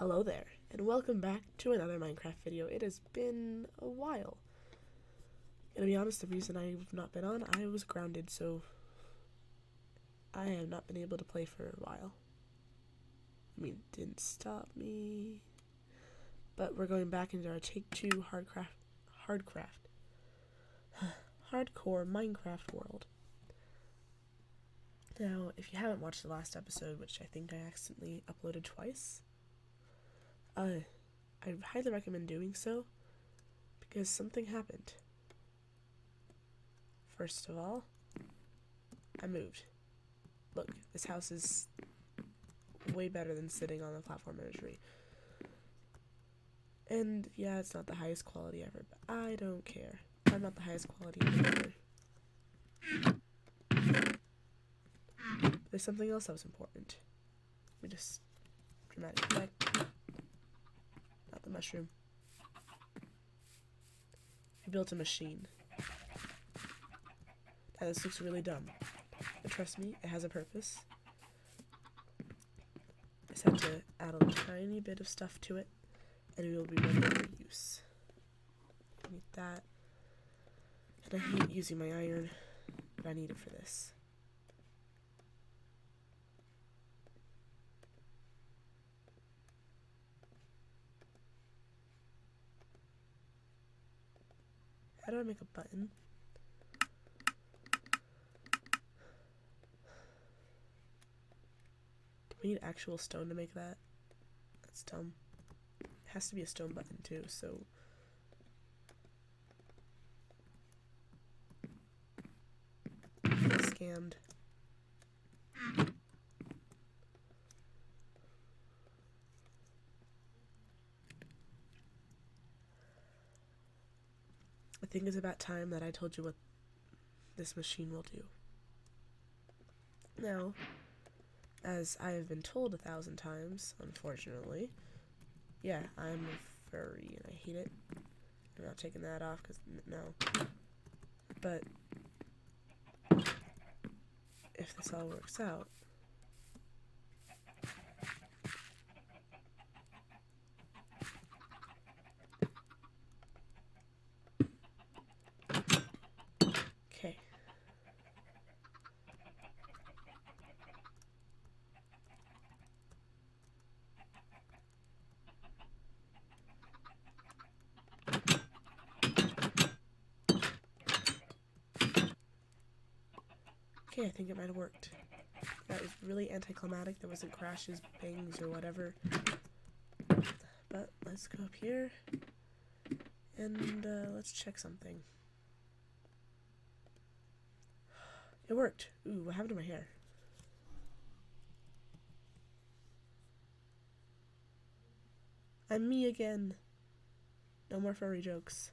Hello there, and welcome back to another Minecraft video. It has been a while. And to be honest, the reason I've not been on, I was grounded, so I have not been able to play for a while. I mean, it didn't stop me. But we're going back into our Take-Two hardcore Minecraft world. Now, if you haven't watched the last episode, which I think I accidentally uploaded twice, I highly recommend doing so because something happened. First of all, I moved. Look, this house is way better than sitting on the platform in a tree. And yeah, it's not the highest quality ever, but I don't care. I'm not the highest quality ever. But there's something else that was important. Let me just dramatic effect. Not the mushroom. I built a machine. Now this looks really dumb, but trust me, it has a purpose. I just had to add a tiny bit of stuff to it, and it will be ready for use. I need that. And I hate using my iron, but I need it for this. How do I make a button? Do we need actual stone to make that? That's dumb. It has to be a stone button too, so... Scammed. I think it's about time that I told you what this machine will do. Now, as I have been told 1,000 times, unfortunately, yeah, I'm a furry and I hate it. I'm not taking that off because, no. But, if this all works out, okay. Okay, I think it might have worked. That was really anticlimactic. There wasn't crashes, bangs, or whatever. But let's go up here and let's check something. It worked. Ooh, what happened to my hair? I'm me again. No more furry jokes.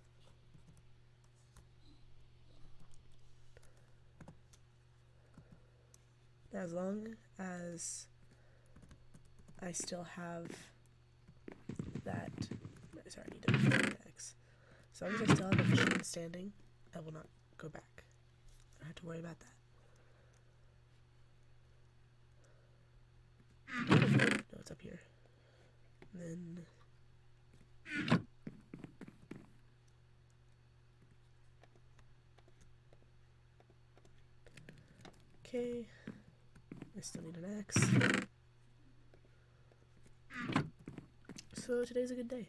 Now, as long as I still have that... Sorry, I need to put an X. As long as I still have the machine standing, I will not go back. I don't have to worry about that. No, it's up here. And then... Okay. I still need an axe. So today's a good day.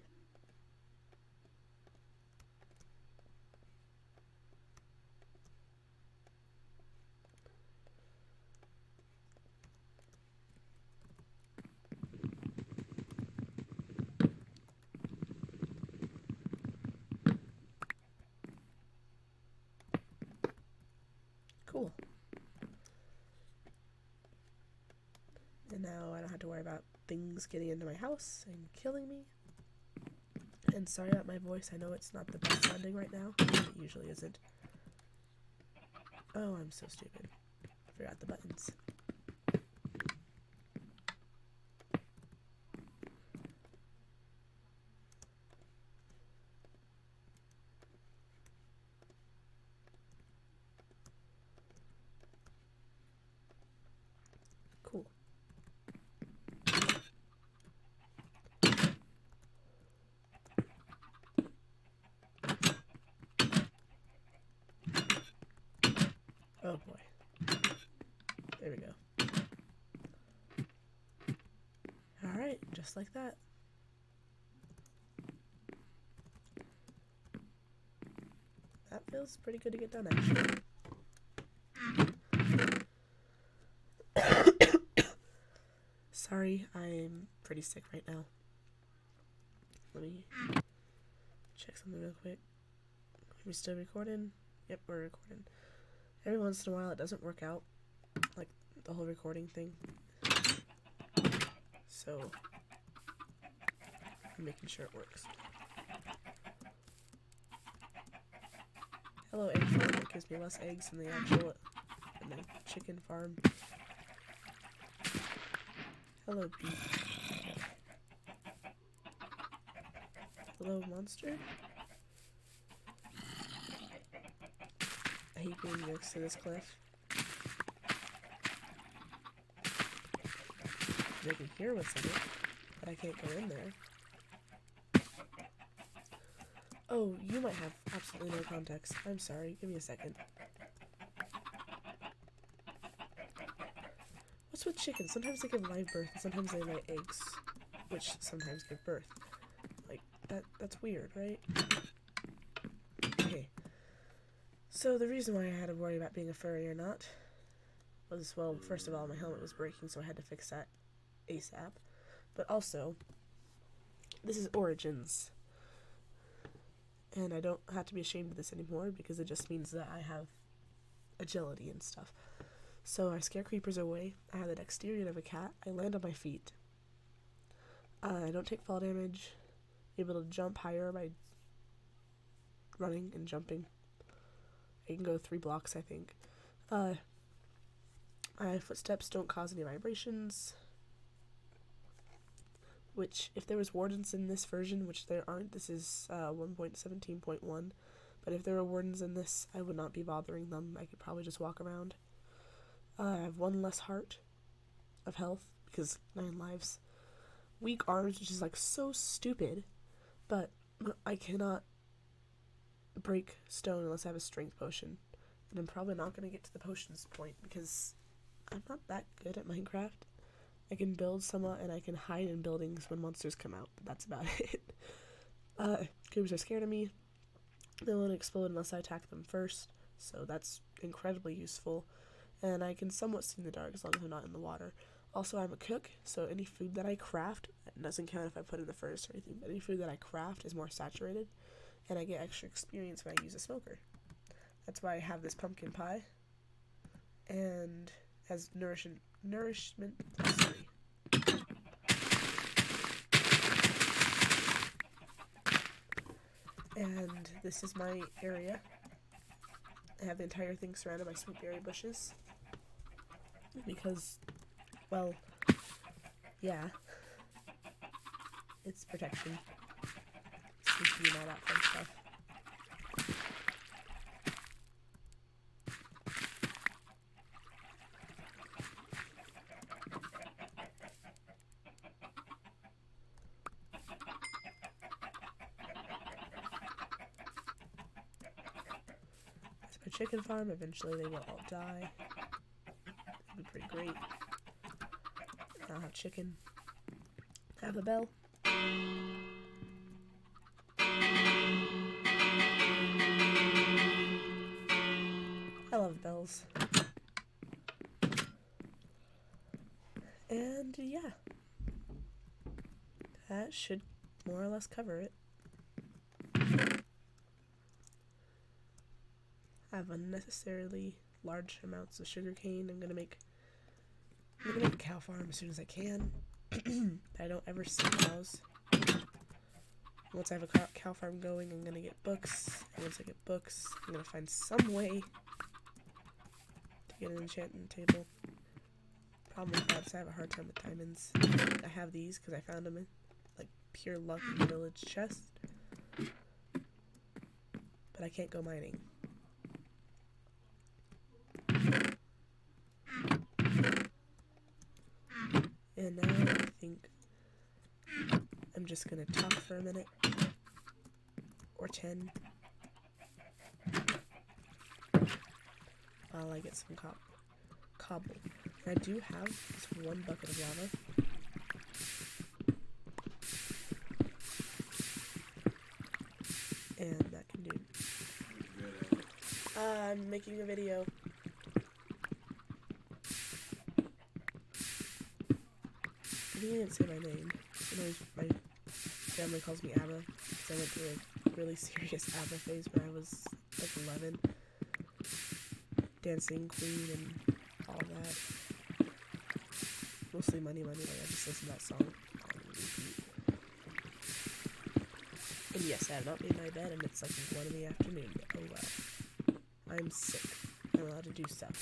Cool. And now I don't have to worry about things getting into my house and killing me. And sorry about my voice, I know it's not the best sounding right now. It usually isn't. Oh, I'm so stupid. Forgot the buttons. Cool. Oh boy. There we go. Alright, just like that. That feels pretty good to get done, actually. Sorry, I'm pretty sick right now. Let me check something real quick. Are we still recording? Yep, we're recording. Every once in a while it doesn't work out, like the whole recording thing. So, I'm making sure it works. Hello, egg farm. It gives me less eggs than the actual in the chicken farm. Hello, bee. Hello, monster. I hate being next to this cliff. I can hear what's in it, but I can't go in there. Oh, you might have absolutely no context. I'm sorry. Give me a second. What's with chickens? Sometimes they give live birth, and sometimes they lay eggs, which sometimes give birth. Like, that's weird, right? Okay. So the reason why I had to worry about being a furry or not was, well, first of all, my helmet was breaking, so I had to fix that ASAP. But also, this is Origins. And I don't have to be ashamed of this anymore, because it just means that I have agility and stuff. So I scare creepers away, I have the dexterity of a cat, I land on my feet. I don't take fall damage, able to jump higher by running and jumping. I can go 3 blocks, I think. My footsteps don't cause any vibrations. Which, if there was wardens in this version, which there aren't, this is 1.17.1, but if there were wardens in this, I would not be bothering them. I could probably just walk around. I have 1 less heart of health, because 9 lives. Weak arms, which is like so stupid, but I cannot break stone unless I have a strength potion. And I'm probably not going to get to the potions point, because I'm not that good at Minecraft. I can build somewhat, and I can hide in buildings when monsters come out, but that's about it. Creepers are scared of me. They won't explode unless I attack them first, so that's incredibly useful. And I can somewhat see in the dark as long as I'm not in the water. Also, I'm a cook, so any food that I craft, it doesn't count if I put in the furnace or anything, but any food that I craft is more saturated, and I get extra experience when I use a smoker. That's why I have this pumpkin pie, and as nourishment plus 3. And this is my area. I have the entire thing surrounded by sweet berry bushes. Because, well, yeah. It's protection. Sneaky and all that fun stuff. It's my chicken farm. Eventually they will all die. It'll be pretty great. I'll have chicken. Have a bell. I love bells. And yeah. That should more or less cover it. I have unnecessarily large amounts of sugarcane. I'm gonna make a cow farm as soon as I can. I don't ever see cows. Once I have a cow farm going, I'm gonna get books. And once I get books, I'm gonna find some way to get an enchantment table. Problem with that is I have a hard time with diamonds. I have these because I found them in, like, pure luck in the village chest. But I can't go mining. And now I think I'm just gonna talk for a minute. Or 10. while I get some cobble. And I do have this one bucket of lava. And that can do. I'm making a video. I didn't even say my name. You know, my family calls me Abba, because I went through a really serious Abba phase when I was like 11. Dancing Queen and all that. Mostly Money Money, like I just listen to that song on repeat. And yes, I have not made my bed and it's like 1 in the afternoon. Oh wow. I'm sick. I'm allowed to do stuff.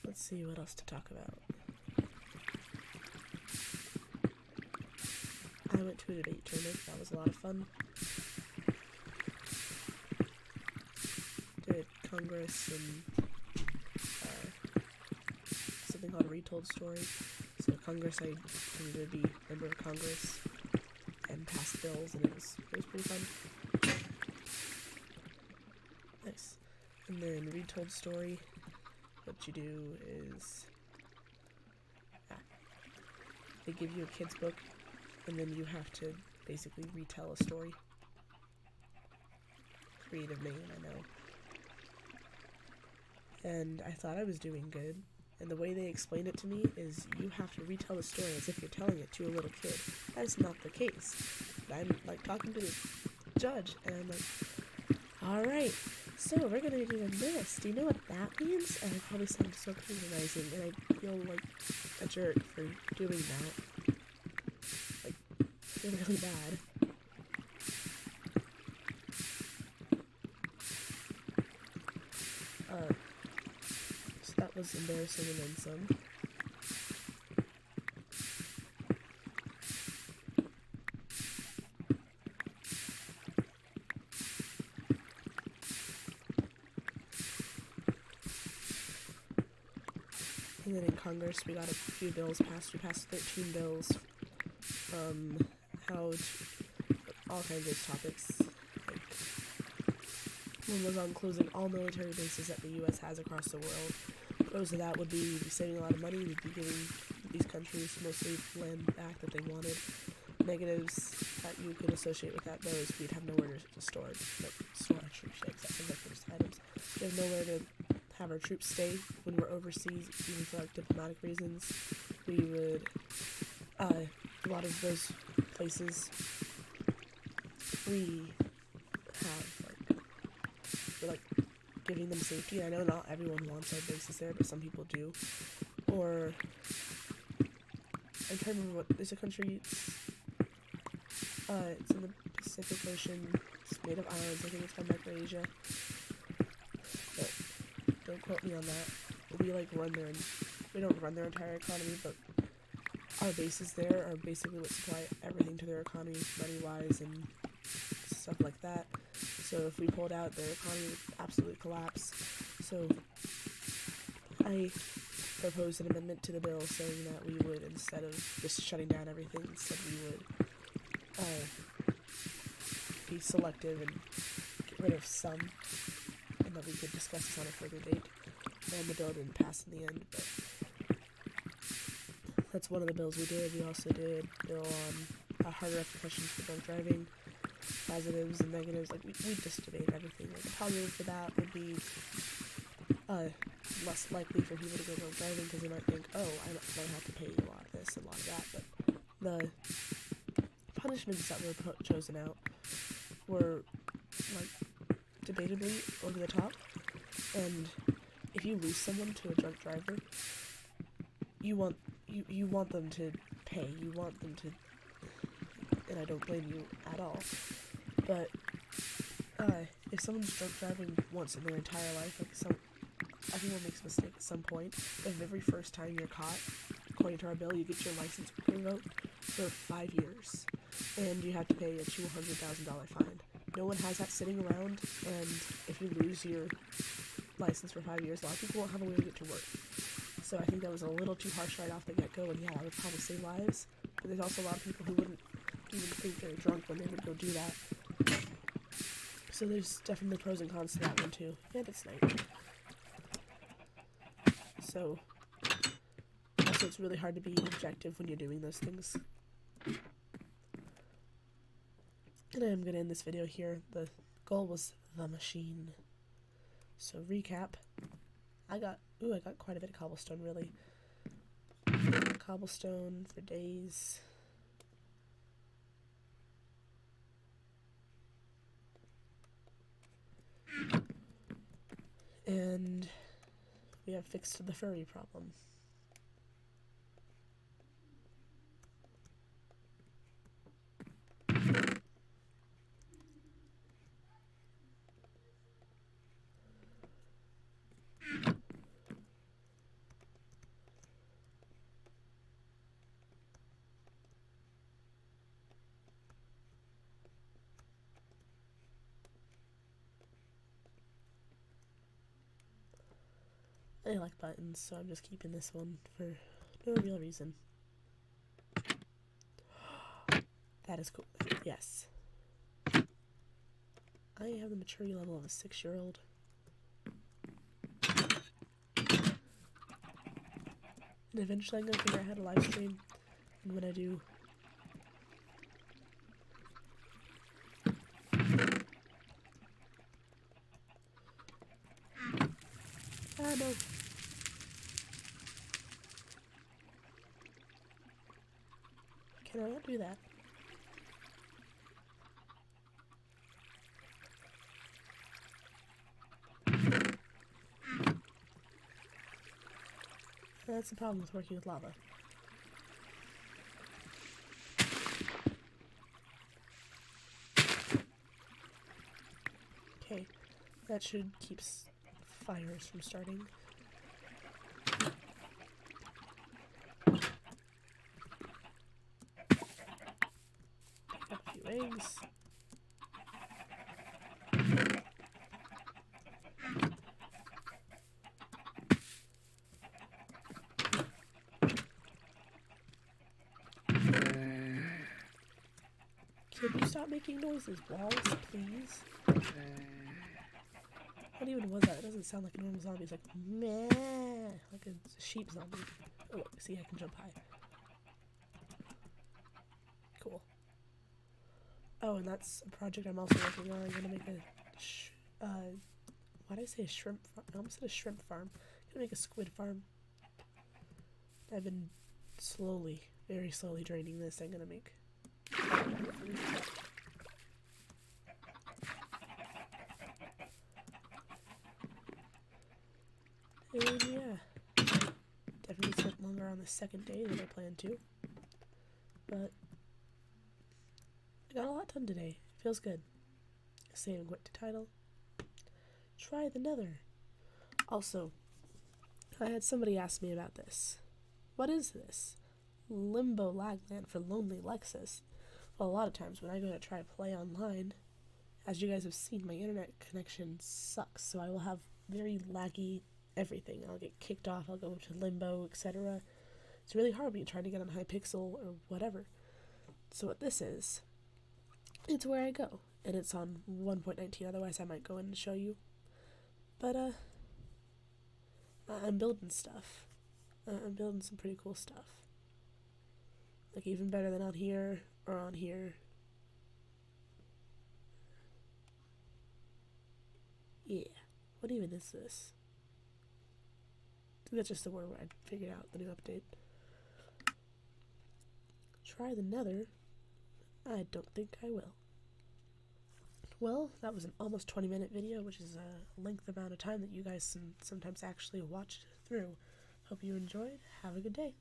Let's see what else to talk about. I went to a debate tournament. That was a lot of fun. Did Congress and something called Retold Story. So Congress, I needed to be member of Congress and pass bills, and it was pretty fun. Nice. And then Retold Story. What you do is they give you a kid's book, and then you have to basically retell a story. Creative name, I know. And I thought I was doing good, and the way they explained it to me is you have to retell the story as if you're telling it to a little kid. That is not the case. I'm like talking to the judge, and I'm like, alright, so we're gonna be doing this. Do you know what that means? And I probably sound so patronizing, and I feel like a jerk for doing that. Like, I feel really bad. So that was embarrassing and then some. And then in Congress, we got a few bills passed. We passed 13 bills. All kinds of topics. Like, one was on closing all military bases that the U.S. has across the world. Pros of that would be saving a lot of money. We'd be giving these countries mostly land back that they wanted. Negatives that you could associate with that, though, is we'd have nowhere to store our troops, except for first items. We have nowhere to have our troops stay when we're overseas, even for like diplomatic reasons. We would, a lot of those places, we're like giving them safety. I know not everyone wants our bases there, but some people do. Or, I'm trying to remember what, there's a country, it's in the Pacific Ocean, it's made of islands, I think it's called Micronesia. But don't quote me on that. We like we don't run their entire economy, but our bases there are basically what supply everything to their economy, money-wise and stuff like that. So if we pulled out, their economy would absolutely collapse. So I proposed an amendment to the bill saying that we would, instead of just shutting down everything, instead we would be selective and get rid of some, and that we could discuss this on a further date. And the bill didn't pass in the end, but that's one of the bills we did. We also did a bill on harder repercussions for drunk driving, positives and negatives. Like, we just debated everything. Like, the positive for that would be less likely for people to go drunk driving, because they might think, oh, I might have to pay a lot of this and a lot of that. But the punishments that were chosen out were, like, debatably over the top. And if you lose someone to a drunk driver, you want them to pay. You want them to, and I don't blame you at all. But if someone's drunk driving once in their entire life, like everyone makes a mistake at some point. But every first time you're caught, according to our bill, you get your license revoked for 5 years, and you have to pay a $200,000 fine. No one has that sitting around, and if you lose your license for 5 years, a lot of people won't have a way to get to work. So I think that was a little too harsh right off the get-go, and yeah, I would probably save lives. But there's also a lot of people who wouldn't even think they're drunk when they would go do that. So there's definitely pros and cons to that one too. And it's night. So also it's really hard to be objective when you're doing those things. And I'm gonna end this video here. The goal was the machine. So recap. I got quite a bit of cobblestone, really. Cobblestone for days. And we have fixed the furry problem. I like buttons, so I'm just keeping this one for no real reason. That is cool. Yes. I have the maturity level of a 6-year-old. And eventually I'm going to figure out how to live stream. And when I do... Ah, no. Can I not do that? That's the problem with working with lava. Okay, that should keep fires from starting. Pick up a few eggs. Can you stop making noises, walls, please? What even was that? It doesn't sound like a normal zombie. It's like, meh, like a sheep zombie. Oh, look, see, I can jump high. Cool. Oh, and that's a project I'm also working on. I'm gonna make a, why did I say a shrimp farm? I almost said a shrimp farm. I'm gonna make a squid farm. I've been slowly, very slowly draining this. I'm gonna make... And yeah, definitely spent longer on the second day than I planned to, but I got a lot done today. Feels good. Saving quick to title. Try the Nether. Also, I had somebody ask me about this. What is this? Limbo Lagland for Lonely Lexus. Well, a lot of times when I go to try play online, as you guys have seen, my internet connection sucks, so I will have very laggy everything. I'll get kicked off, I'll go to limbo, etc. It's really hard when you're trying to get on Hypixel or whatever. So what this is, it's where I go, and it's on 1.19, otherwise I might go in and show you. But, I'm building stuff. I'm building some pretty cool stuff. Like, even better than on here, or on here. Yeah. What even is this? I think that's just the word where I figured out the new update. Try the Nether? I don't think I will. Well, that was an almost 20-minute video, which is a length amount of time that you guys sometimes actually watch through. Hope you enjoyed. Have a good day.